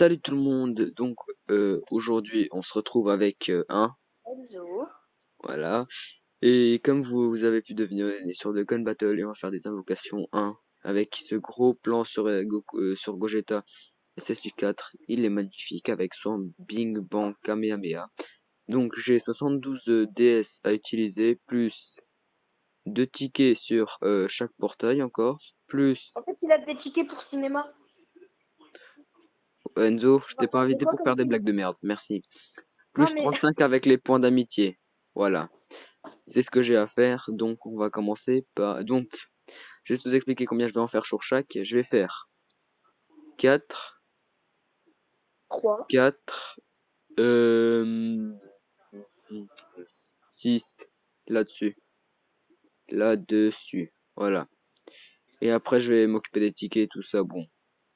Salut tout le monde, donc aujourd'hui on se retrouve avec un, Enzo. voilà, et comme vous avez pu deviner, on est sur The Gun Battle et on va faire des invocations 1 avec ce gros plan sur, sur Gogeta SSJ4, il est magnifique avec son Bing Bang Kamehameha. Donc j'ai 72 DS à utiliser, plus 2 tickets sur chaque portail encore, plus En fait, il a des tickets pour cinéma. Enzo, je t'ai pas C'est invité quoi pour comme faire des film? blagues de merde, merci. Non, Plus mais 35 avec les points d'amitié. Voilà. C'est ce que j'ai à faire. Donc, on va commencer par... Donc, je vais vous expliquer combien je vais en faire sur chaque. Je vais faire 4, 3. 4, 6 là-dessus. Là-dessus. Voilà. Et après, je vais m'occuper des tickets et tout ça. Bon,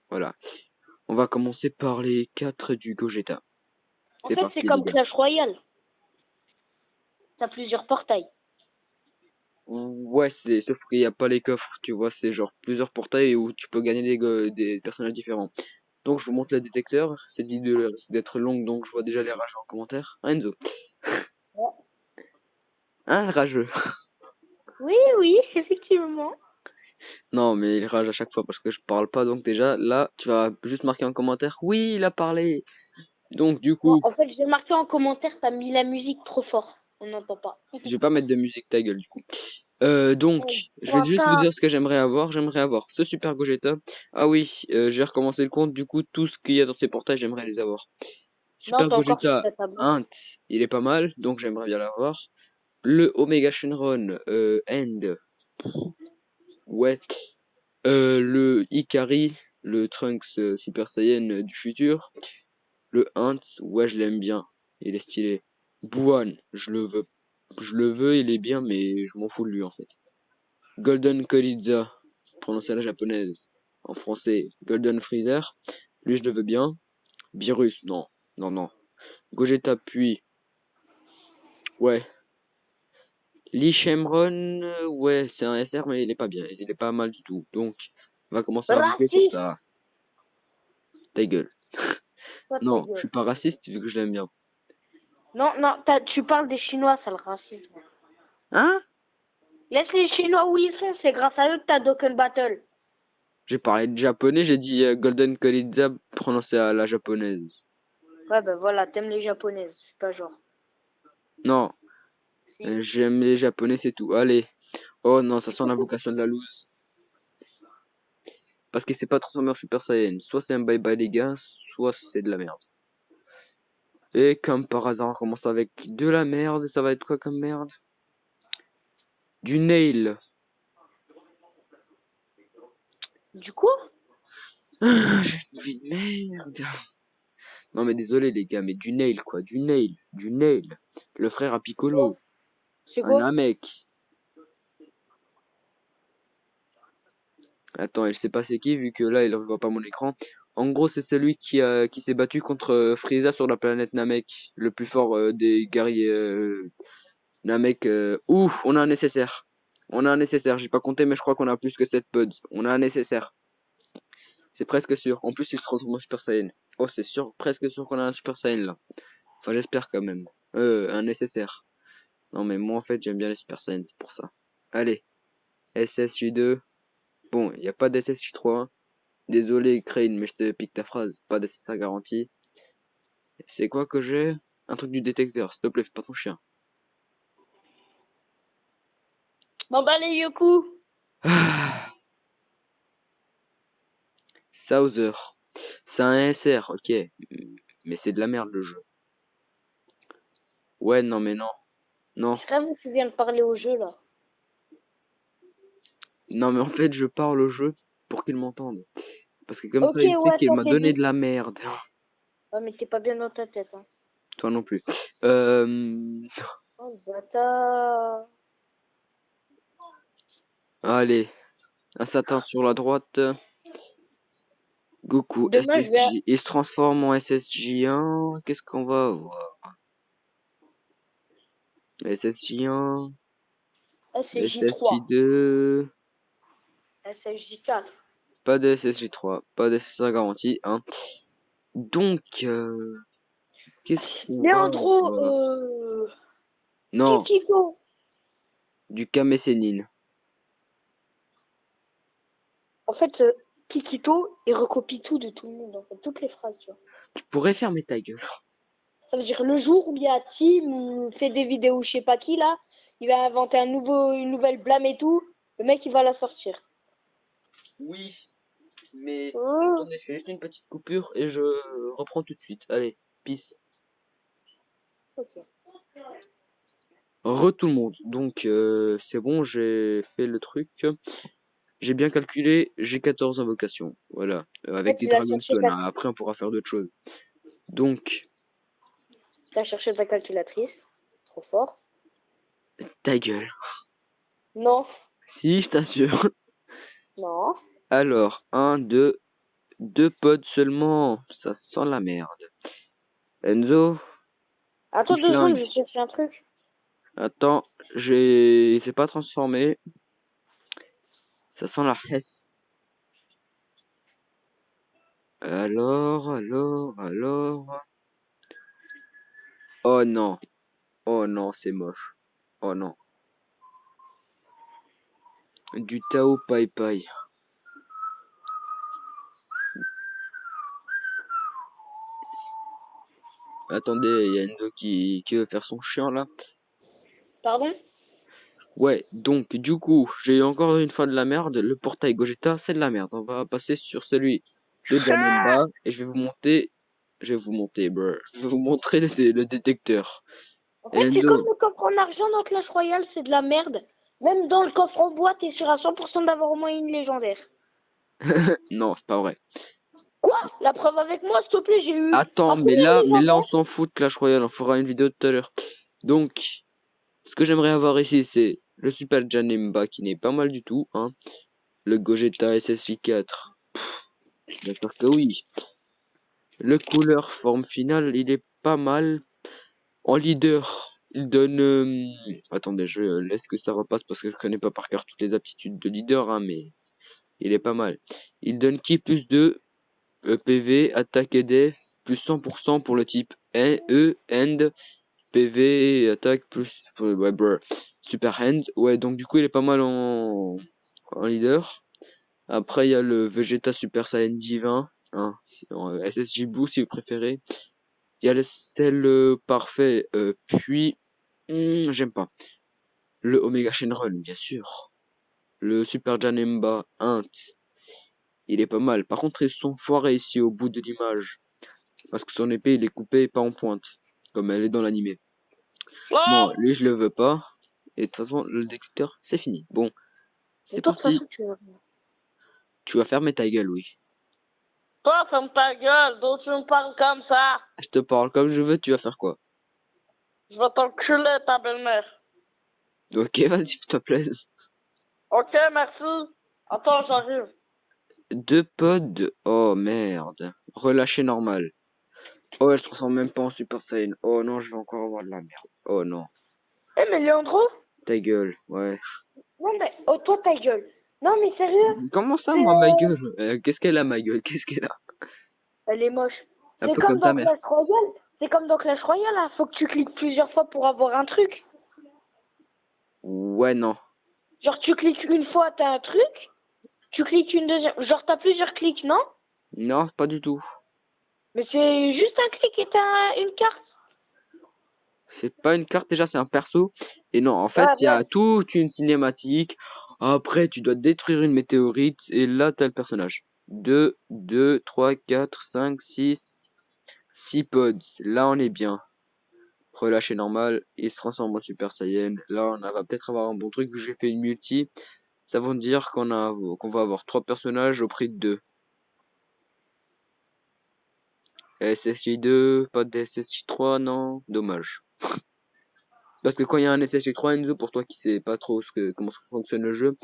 voilà. On va commencer par les 4 du Gogeta. En C'est fait, c'est parti, les comme gars. Clash Royale. T'as plusieurs portails. Ouais, c'est sauf qu'il n'y a pas les coffres, tu vois, c'est genre plusieurs portails où tu peux gagner des personnages différents. Donc je vous montre le détecteur, cette vidéo risque d'être longue, donc je vois déjà les rageux en commentaire. Hein, Enzo? Ouais. Hein, rageux? Oui, oui, effectivement. Non, mais il rage à chaque fois parce que je parle pas, donc déjà, là, tu vas juste marquer en commentaire, oui, il a parlé. Donc du Non, coup, en fait, j'ai marqué en commentaire, t'as mis la musique trop fort. On n'entend pas. je vais pas mettre de musique, ta gueule, du coup. Donc, Oh, je vais juste vous bâtard. dire ce que j'aimerais avoir. J'aimerais avoir ce Super Gogeta. Ah oui, j'ai recommencé le compte, du coup, tout ce qu'il y a dans ces portails, j'aimerais les avoir. Non, Super t'es encore sur Gogeta ta tablette. Int, il est pas mal, donc j'aimerais bien l'avoir. Le Omega Shenron End, ouais. Le Ikari, le Trunks Super Saiyan du futur. Le Int, ouais, je l'aime bien. Il est stylé. Buan, je le veux. Je le veux, il est bien, mais je m'en fous de lui en fait. Golden Koliza, prononcé à la japonaise. En français, Golden Freezer. Lui, je le veux bien. Virus, non. Non, non. Gogeta, puis, ouais. Lee Shenron, ouais, c'est un SR, mais il est pas bien. Il est pas mal du tout. Donc, on va commencer à invoquer sur Raciste. ça. Ta gueule. Toi, ta Non, je suis gueule. pas raciste vu que je l'aime bien. Non, non, tu parles des Chinois, ça, le racisme. Hein? Laisse les Chinois où ils sont, c'est grâce à eux que t'as Dokkan Battle. J'ai parlé de japonais, j'ai dit Golden Koliza prononcé à la japonaise. Ouais, ben voilà, t'aimes les japonaises, c'est pas genre. Non, Si. j'aime les japonais, c'est tout. Allez. Oh non, ça sent l'invocation de la loose. Parce que c'est pas transformé en Super Saiyan. Soit c'est un bye bye les gars, soit c'est de la merde. Et comme par hasard, on commence avec de la merde. Ça va être quoi comme merde? Du nail. Du coup, Ah, j'ai une vie de merde. Non mais désolé les gars, mais du nail quoi, du nail, du nail. Le frère à Piccolo, c'est un quoi? Namek. Attends, elle sait pas c'est qui vu que là il ne voit pas mon écran. En gros, c'est celui qui s'est battu contre Frieza sur la planète Namek, le plus fort des guerriers Namek. Ouf, on a un nécessaire. On a un nécessaire, j'ai pas compté mais je crois qu'on a plus que 7 pods. On a un nécessaire. C'est presque sûr. En plus, il se transforme en Super Saiyan. Oh, c'est sûr, presque sûr qu'on a un Super Saiyan là. Enfin, j'espère quand même. Un nécessaire. Non, mais moi, en fait, j'aime bien les Super Saiyan, c'est pour ça. Allez, SSJ2. Bon, il n'y a pas d'SSJ3. Désolé, Crane, mais je te pique ta phrase. Pas d'SSR garantie. C'est quoi que j'ai? Un truc du détecteur, s'il te plaît, fais pas ton chien. Bon bah les Yoku. Ah, Souther. C'est un SR, ok. Mais c'est de la merde, le jeu. Ouais, non, mais non. Non. C'est comme si tu viens de parler au jeu là. Non, mais en fait, je parle au jeu pour qu'il m'entende. Parce que comme Ok, ça, il sait ouais, qu'il ça m'a c'est donné dit. de la merde. Ouais, mais t'es pas bien dans ta tête, hein. Toi non plus. Oh, le bâtard. Allez. Un Satan sur la droite. Goku Demain, je vais. SSJ. Il se transforme en SSJ1. Qu'est-ce qu'on va avoir? SSJ1. SSJ3. SSJ2. SSJ4. Pas de SSJ3. Pas de SSJ garantie. Hein. Donc, qu'est-ce qu'on va Leandro, avoir? Non, Kikito. du camécénine. En fait, Kikito, il recopie tout de tout le monde, en fait, toutes les phrases, tu vois. Tu pourrais fermer ta gueule. Ça veut dire le jour où il y a Tim fait des vidéos, je sais pas qui là, il va inventer une nouvelle blâme et tout, le mec il va la sortir. Oui, mais Oh. attendez, je fais juste une petite coupure et je reprends tout de suite. Allez, peace. Ok. Tout le monde. Donc, c'est bon, j'ai fait le truc. J'ai bien calculé, j'ai 14 invocations. Voilà, avec Ouais, des tu l'as cherché Dragonstone. Hein. Après, on pourra faire d'autres choses. Donc, ta calculatrice, trop fort. ta gueule. Non, Si, je t'assure. non. Alors, deux pods seulement. Ça sent la merde. Enzo, Attends petit 2 secondes, flingue. je cherche un truc. Attends, c'est pas transformé. Ça sent la hesse. Alors. Oh non. Oh non, c'est moche. Oh non. Du Tao Pai Pai. Attendez, il y a Enzo qui veut faire son chien là. Pardon? Ouais, donc du coup, j'ai eu encore une fois de la merde. Le portail Gogeta, c'est de la merde. On va passer sur celui de Ah, Janemba et bruh. Je vais vous montrer le détecteur. en fait, c'est comme Enzo, le coffre en argent dans Clash Royale, c'est de la merde. Même dans le coffre en bois, t'es sûr à 100% d'avoir au moins une légendaire. non, c'est pas vrai. Quoi? La preuve avec moi, s'il te plaît, j'ai eu Attends, ma première mais là, on légendaire. s'en fout de Clash Royale. On fera une vidéo tout à l'heure. Donc, ce que j'aimerais avoir ici, c'est le Super Janemba qui n'est pas mal du tout, hein. Le Gogeta SSI 4. Bien sûr que oui. Le couleur forme finale, il est pas mal. En leader, il donne... attendez, je laisse que ça repasse parce que je connais pas par cœur toutes les aptitudes de leader, hein, mais il est pas mal. Il donne qui plus de PV, attaque et def, plus 100% pour le type end, PV, et attaque, plus... ouais, brr. Super hand. Ouais, donc du coup, il est pas mal en leader. Après, il y a le Vegeta Super Saiyan Divin, hein, SSJ Boo si vous préférez. Il y a le Stell Parfait, puis, j'aime pas. Le Omega Shenron, bien sûr. Le Super Janemba Int, il est pas mal. Par contre, ils sont foirés ici au bout de l'image. Parce que son épée, il est coupé et pas en pointe. Comme elle est dans l'animé. Bon, lui, je le veux pas. Et de toute façon, le détecteur, c'est fini. Bon, Mais c'est toi, de toute parti. façon, tu veux. Tu vas fermer ta gueule, oui. Toi, ferme ta gueule, donc tu me parles comme ça. Je te parle comme je veux, tu vas faire quoi? Je vais t'enculer, ta belle-mère. Ok, vas-y, s'il te plaît. Ok, merci. Attends, j'arrive. Deux pods. Oh merde. Relâché normal. Oh, elle se transforme même pas en Super Saiyan. Oh non, je vais encore avoir de la merde. Oh non. Eh, mais Leandro? Ta gueule, ouais. Non, mais. Oh, toi, ta gueule. Non, mais sérieux? Comment ça, C'est. moi, ma gueule? Qu'est-ce qu'elle a, ma gueule? Qu'est-ce qu'elle a? Elle est moche. Un C'est peu comme comme ta dans mère. Clash Royale. C'est comme dans Clash Royale, hein. Faut que tu cliques plusieurs fois pour avoir un truc. Ouais, non. Genre, tu cliques une fois, t'as un truc. Tu cliques une deuxième. Genre, t'as plusieurs clics, non? Non, pas du tout. Mais c'est juste un clic et t'as une carte. C'est pas une carte, déjà, c'est un perso. Et non, en fait, Ouais, il y a bref. toute une cinématique. Après, tu dois détruire une météorite. Et là, t'as le personnage. 2, 3, 4, 5, 6 pods. Là, on est bien. Relâché normal, il se transforme en Super Saiyan. Là, on va peut-être avoir un bon truc, vu que j'ai fait une multi. Ça veut dire qu'on va avoir 3 personnages au prix de 2. SSI 2, pas de SSI 3, non, dommage. Parce que quand il y a un SSI 3, Enzo, pour toi qui sais pas trop comment fonctionne le jeu,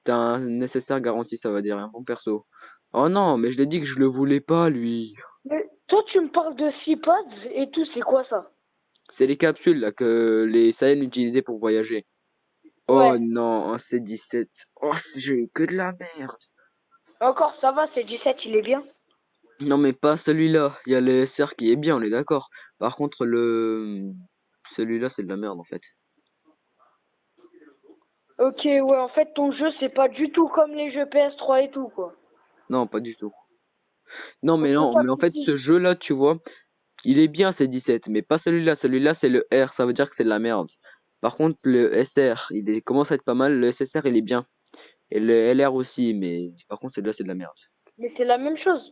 t'as un nécessaire garanti, ça va dire, un bon perso. Oh non, mais je l'ai dit que je le voulais pas, lui. Mais toi, tu me parles de 6 pods et tout, c'est quoi ça? C'est les capsules, là, que les Saiyans utilisaient pour voyager. Oh Ouais. non, un C17. Oh, j'ai eu que de la merde. Encore, ça va, c'est 17, il est bien. Non, mais pas celui-là. Il y a le SR qui est bien, on est d'accord. Par contre, celui-là, c'est de la merde, en fait. Ok, ouais, en fait, ton jeu, c'est pas du tout comme les jeux PS3 et tout, quoi. Non, pas du tout. Non, mais Ok, non, pas mais de en fait, soucis. ce jeu-là, tu vois, il est bien, c'est 17, mais pas celui-là. Celui-là, c'est le R, ça veut dire que c'est de la merde. Par contre, le SR, commence à être pas mal. Le SSR, il est bien. Et le LR aussi, mais par contre, celui-là, c'est de la merde. Mais c'est la même chose.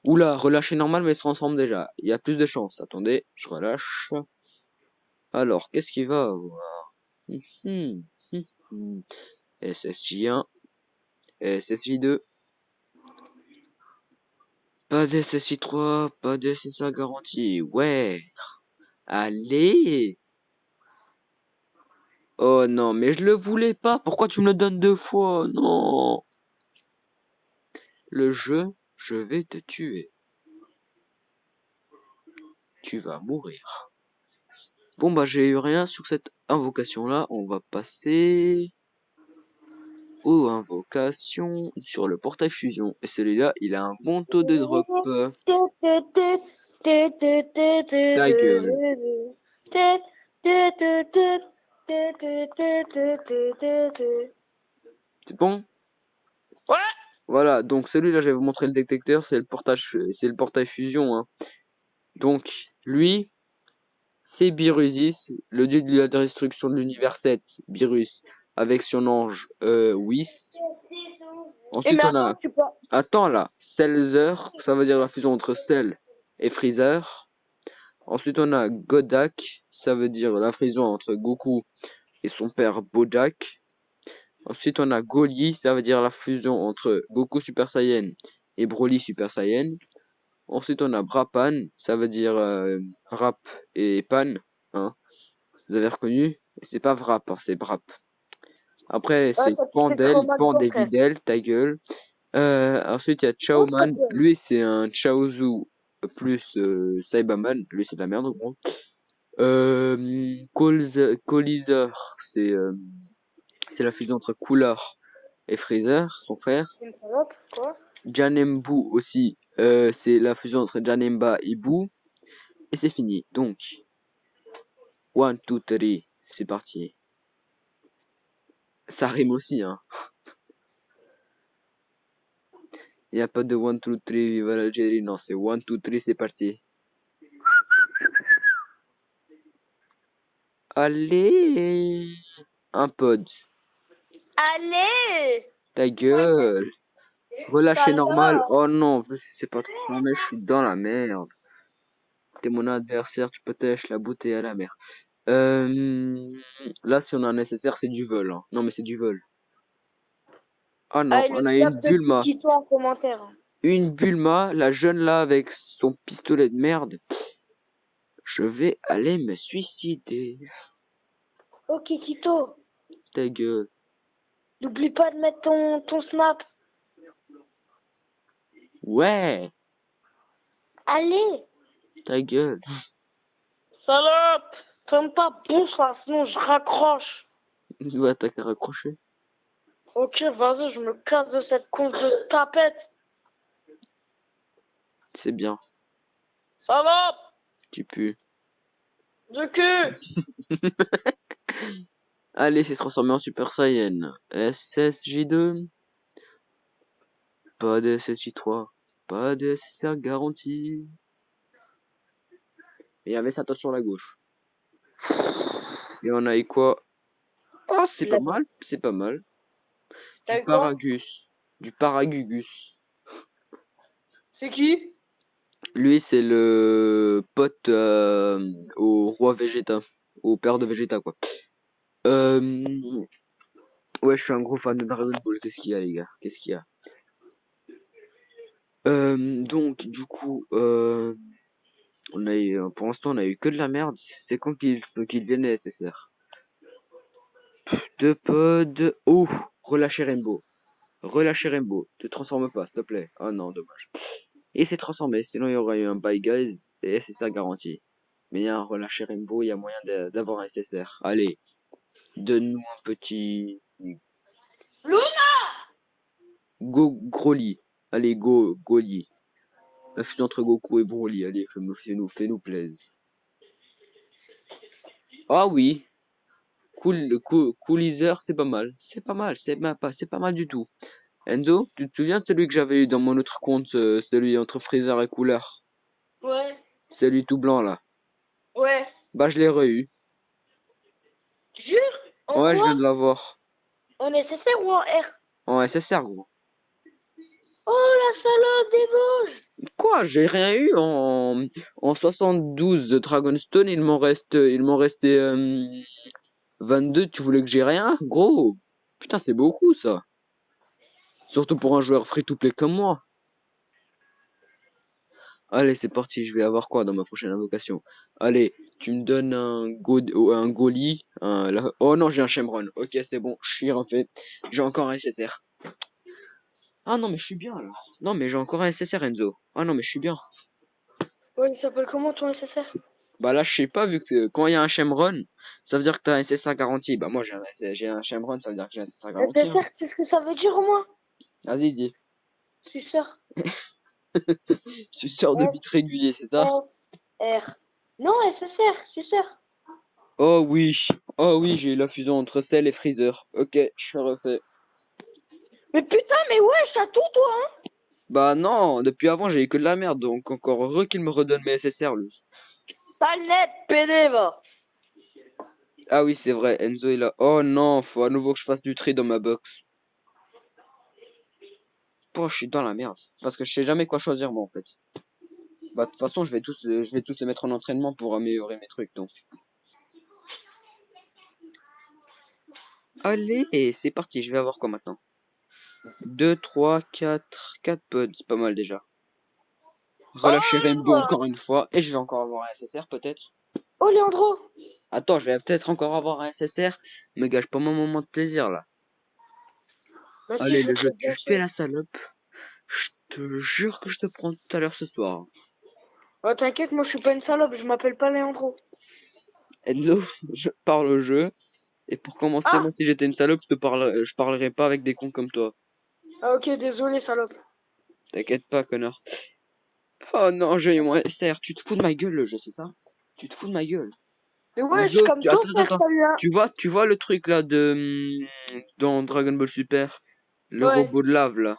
Oula, relâcher normal, mais se transforme déjà. Il y a plus de chance. Attendez, je relâche. Alors, qu'est-ce qu'il va avoir? Mhm, mhm. SSJ1, SSJ2, pas de SSJ3, pas de SSA garantie. Ouais, allez! Oh non, mais je le voulais pas. Pourquoi tu me le donnes deux fois? Non. Le jeu, je vais te tuer. Tu vas mourir. Bon bah j'ai eu rien sur cette invocation là. On va passer aux invocations sur le portail fusion. Et celui-là, il a un bon taux de drop. Ta gueule. C'est bon? Ouais. Voilà, donc celui-là, je vais vous montrer le détecteur, c'est le portail fusion, hein. Donc, lui, c'est Birusis, le dieu de la destruction de l'univers 7, Birus, avec son ange, Whis. Et mais Ensuite, on attends, a, tu peux. attends là, Selzer, ça veut dire la fusion entre Cell et Freezer. Ensuite, on a Godak, ça veut dire la fusion entre Goku et son père Bojack. Ensuite, on a Goli, ça veut dire la fusion entre Goku Super Saiyan et Broly Super Saiyan. Ensuite, on a Brapan, ça veut dire Rap et Pan, hein. Vous avez reconnu? Et c'est pas Vrap, hein, c'est Brap. Après, Ouais, c'est toi, tu fais Pandel, trop mal Pand ton et frère. Videl, ta gueule. Ensuite, il y a Oh, ta Chaoman. gueule. Lui, c'est un Chaozu plus Saibaman. Lui, c'est de la merde, en gros. Coliseur, c'est la fusion entre Cooler et Freezer, son frère. C'est une salope, quoi. Janembu aussi, c'est la fusion entre Janemba et Boo. Et c'est fini. Donc, 1, 2, 3, c'est parti. Ça rime aussi, hein. Il n'y a pas de 1, 2, 3, viva l'Algérie. Non, c'est 1, 2, 3, c'est parti. Allez, un pod. Allez! Ta gueule. Relâcher normal. Salope! Oh non, c'est pas trop ça, mais je suis dans la merde. T'es mon adversaire, tu peux tèche la bouteille à la mer. Là, si on a un nécessaire, c'est du vol, hein. Non, mais c'est du vol. Ah non, Allez, on le a une cap de Bulma. Kikito en commentaire. Une Bulma, la jeune là avec son pistolet de merde. Je vais aller me suicider. Ok, Kikito, Ta gueule. n'oublie pas de mettre ton snap. Ouais, Allez! ta gueule. Salope! Fais pas bouche là, sinon je raccroche. Ouais, t'as qu'à raccrocher. Ok, vas-y, je me casse de cette con de tapette. C'est bien. Salope! Tu pues. De cul! Allez, c'est transformé en Super Saiyan. SSJ2. Pas de SSJ3. Pas de SSR garantie. Et il y avait sa touche sur la gauche. Et on a eu quoi? Ah, c'est pas mal. C'est pas mal. T'as Du eu quoi? Paragus. Du Paragugus. C'est qui? Lui, c'est le pote au roi Vegeta. Au père de Vegeta, quoi. Ouais, je suis un gros fan de Dragon Ball. Qu'est-ce qu'il y a, les gars? Qu'est-ce qu'il y a? Donc, du coup, pour l'instant, on a eu que de la merde. C'est quand qu'ils viennent les SSR. Deux pods. Oh! Relâcher Rainbow. Relâcher Rainbow. Te transforme pas, s'il te plaît. Ah non, dommage. Et c'est transformé. Sinon, il y aurait eu un Bye Guys et SSR garanti. Mais il y a un relâcher Rainbow, il y a moyen d'avoir un SSR. Allez, donne-nous un petit. Luna! Go, Groli. Allez, go, Goli. La fusion entre Goku et Broly, allez, fais-nous plaisir. Ah oui, Coolizer, c'est pas mal. C'est pas mal, c'est pas mal du tout. Enzo, tu te souviens de celui que j'avais eu dans mon autre compte, celui entre Freezer et Cooler? Ouais, Celui tout blanc là. ouais. Bah je l'ai re-eu. Jure? En Ouais, je quoi? viens de l'avoir. En SSR ou en R? En SSR gros. Oh la salope des Vosges! Quoi? J'ai rien eu en 72 de Dragonstone, il m'en restait 22, tu voulais que j'ai rien? Gros! Putain, c'est beaucoup ça. Surtout pour un joueur free-to-play comme moi. Allez, c'est parti, je vais avoir quoi dans ma prochaine invocation? Allez, tu me donnes un Goli, oh non, j'ai un Shenron. Ok, c'est bon, je suis refait. J'ai encore un SSR. Ah non, mais je suis bien là. Non, mais j'ai encore un SSR, Enzo. Ah non, mais je suis bien. Ouais, il s'appelle comment ton SSR? Bah là, je sais pas, vu que quand il y a un Shenron, ça veut dire que t'as un SSR garanti. Bah moi, j'ai un Shenron, ça veut dire que j'ai un SSR garanti. Hein. SSR, c'est ce que ça veut dire au moins? Vas-y, dis. Suceur. Suceur de bits régulier, c'est ça? S-O-R. Non, SSR, suceur. Oh oui, oh oui, j'ai eu la fusion entre Cell et Freezer. Ok, je suis refait. Mais putain, mais ouais, ça tout toi, hein? Bah non, depuis avant j'ai eu que de la merde, donc encore heureux qu'il me redonne mes SSR lui. Pas net, PD, va. Ah oui c'est vrai, Enzo est là. Oh non, faut à nouveau que je fasse du tri dans ma box. Oh, je suis dans la merde, parce que je sais jamais quoi choisir moi en fait. Bah de toute façon je vais tous les mettre en entraînement pour améliorer mes trucs donc. Allez, et c'est parti, je vais avoir quoi maintenant? 2, 3, 4 pods, c'est pas mal déjà. Relâcher Rainbow encore une fois, et je vais encore avoir un SSR peut-être. Oh, Leandro. Attends, je vais peut-être encore avoir un SSR, me gâche pas mon moment de plaisir là. Vas-y, Allez, je le jeu, te tu fais la salope. Je te jure que je te prends tout à l'heure ce soir. Oh, t'inquiète, moi je suis pas une salope, je m'appelle pas Leandro. Enzo, je parle au jeu. Et pour commencer, Ah! moi, si j'étais une salope, je parlerais pas avec des cons comme toi. Ah, ok, désolé, salope. T'inquiète pas, connard. Oh non, j'ai eu mon SR. Tu te fous de ma gueule, le jeu, c'est ça? Tu te fous de ma gueule. Mais ouais, c'est Enzo, comme ton frère, attends. salut, hein. Tu vois le truc là dans Dragon Ball Super? Le Ouais. robot de lave là.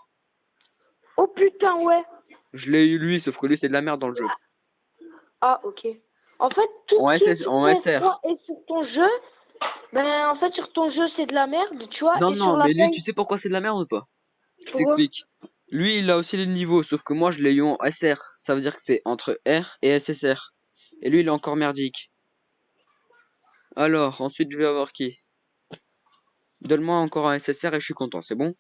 Oh putain, ouais. Je l'ai eu lui, sauf que lui, c'est de la merde dans le jeu. Ah, ok. En fait, tout En ce qui est sur en SR. PS3 et sur ton jeu, ben en fait, sur ton jeu, c'est de la merde, tu vois, Non, et sur non, la mais lui, paye, tu sais pourquoi c'est de la merde ou pas? Je pourquoi? t'explique. Lui, il a aussi les niveaux, sauf que moi, je l'ai eu en SR. Ça veut dire que c'est entre R et SSR. Et lui, il est encore merdique. Alors, ensuite, je vais avoir qui? Donne-moi encore un SSR et je suis content, c'est bon?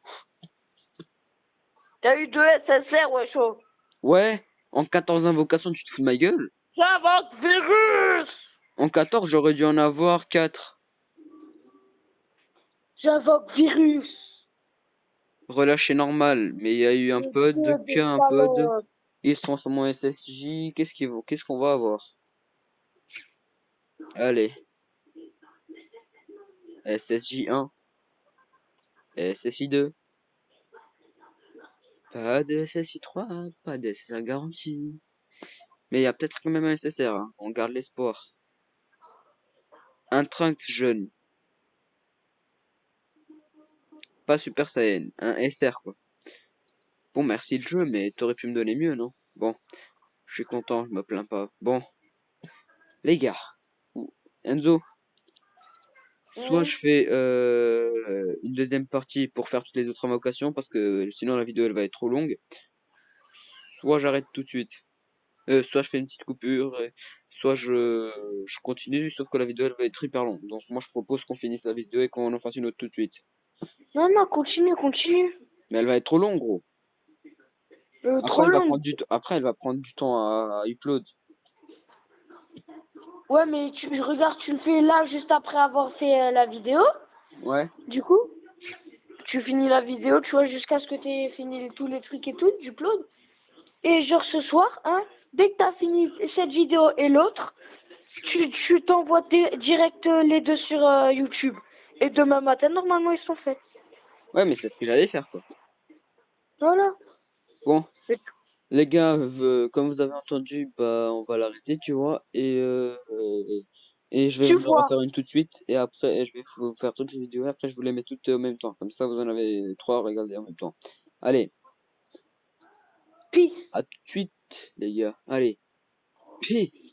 T'as eu 2 SSR, ouais, chaud. Ouais, en 14 invocations, tu te fous de ma gueule? J'invoque virus! En 14, j'aurais dû en avoir 4. J'invoque virus! Relâché normal, mais il y a eu un pod, Que des qu'un pod. salopes! Ils se transforment en SSJ. Qu'est-ce qu'on va avoir? Allez, SSJ1, SSI2. Pas de SSI3, pas de SSR garantie. Mais il y a peut-être quand même un SSR, hein. On garde l'espoir. Un Trunks jeune. Pas Super Saiyan. Un SR, quoi. Bon, merci le jeu, mais t'aurais pu me donner mieux, non? Bon, je suis content, je me plains pas. Bon, les gars. Enzo, soit je fais une deuxième partie pour faire toutes les autres invocations, parce que sinon la vidéo elle va être trop longue. Soit j'arrête tout de suite. Soit je fais une petite coupure, soit je continue, sauf que la vidéo elle va être hyper longue. Donc moi je propose qu'on finisse la vidéo et qu'on en fasse une autre tout de suite. Non, non, continue, continue. Mais elle va être trop longue, gros. Trop long. Après elle va prendre du temps à upload. Ouais, mais regarde, tu le fais là juste après avoir fait la vidéo. Ouais. Du coup, tu finis la vidéo, tu vois, jusqu'à ce que tu aies fini tous les trucs et tout, du upload. Et genre ce soir, hein, dès que tu as fini cette vidéo et l'autre, tu t'envoies direct les deux sur YouTube. Et demain matin, normalement, ils sont faits. Ouais, mais c'est ce que j'allais faire, quoi. Voilà. Bon. Les gars, comme vous avez entendu, bah, on va l'arrêter, tu vois, et je vais Tu vous en vois. refaire une tout de suite, et après, je vais vous faire toutes les vidéos, et après, je vous les mets toutes en même temps. Comme ça, vous en avez trois à regarder en même temps. Allez, Peace. à tout de suite, les gars. Allez, peace.